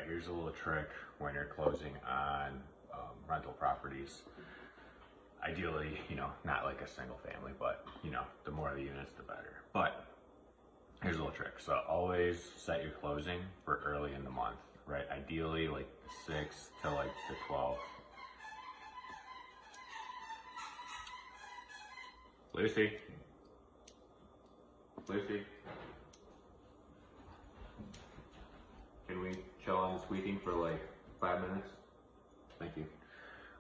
right, here's a little trick when you're closing on rental properties. Ideally, not like a single family, but the more the units, the better. But here's a little trick. So always set your closing for early in the month, right? Ideally, like the 6th to like the 12th. Lucy? Lucy? Can we chill on squeaking for like 5 minutes? Thank you.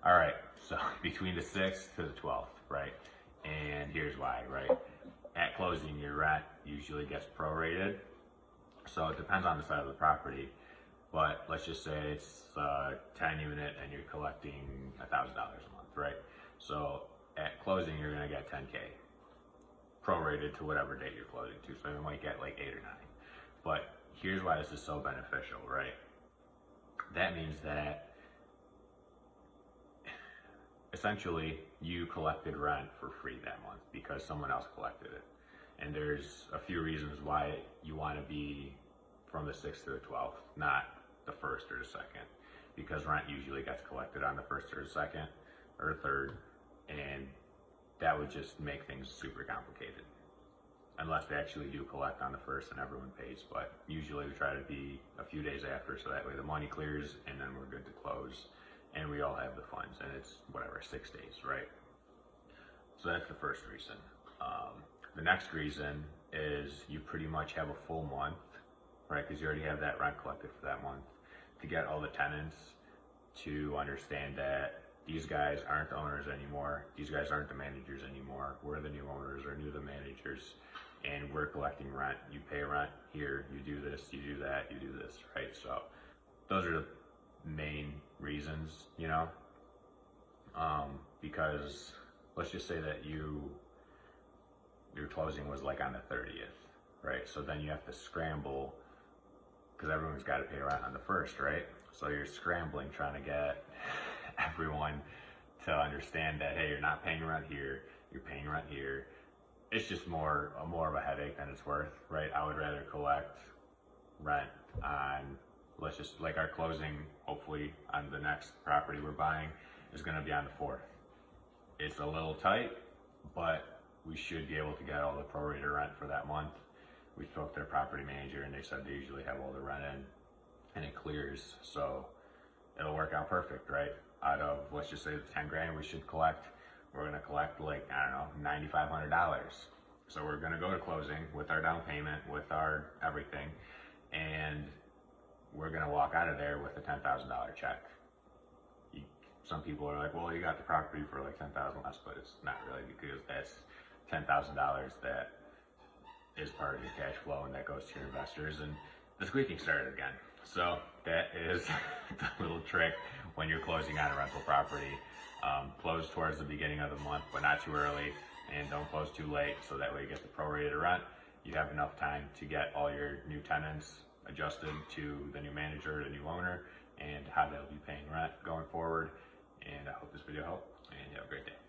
All right, so between the 6th to the 12th, right? And here's why, right? At closing, your rent usually gets prorated. So it depends on the side of the property, but let's just say it's 10 unit and you're collecting $1,000 a month, right? So at closing, you're gonna get 10K prorated to whatever date you're closing to. So you might get like 8 or 9. But here's why this is so beneficial, right? That means that essentially you collected rent for free that month because someone else collected it. And there's a few reasons why you want to be from the 6th to the 12th, not the 1st or the 2nd, because rent usually gets collected on the 1st or the 2nd or 3rd, and that would just make things super complicated. Unless they actually do collect on the 1st and everyone pays, but usually we try to be a few days after, so that way the money clears and then we're good to close and we all have the funds, and it's whatever, 6 days, right? So that's the first reason. The next reason is you pretty much have a full month, right? Because you already have that rent collected for that month, to get all the tenants to understand that these guys aren't the owners anymore. These guys aren't the managers anymore. We're the new owners or new the managers, and we're collecting rent. You pay rent here, you do this, you do that, you do this, right? So those are the main reasons, because let's just say that your closing was like on the 30th, right? So then you have to scramble because everyone's got to pay rent on the 1st, right? So you're scrambling trying to get everyone to understand that, hey, you're not paying rent here, you're paying rent here. It's just more of a headache than it's worth, right? I would rather collect rent on, let's just, like our closing, hopefully on the next property we're buying is going to be on the 4th. It's a little tight, but we should be able to get all the prorated rent for that month. We spoke to their property manager and they said they usually have all the rent in and it clears, so it'll work out perfect, right? Out of, let's just say the 10 grand we should collect, we're gonna collect like, I don't know, $9,500. So we're gonna go to closing with our down payment, with our everything, and we're gonna walk out of there with a $10,000 check. Some people are like, well, you got the property for like $10,000 less, but it's not really, because that's $10,000 that is part of your cash flow and that goes to your investors. And the squeaking started again. So that is the little trick when you're closing on a rental property. Close towards the beginning of the month, but not too early, and don't close too late, so that way you get the prorated rent. You have enough time to get all your new tenants adjusted to the new manager, the new owner, and how they'll be paying rent going forward. And I hope this video helped, and you have a great day.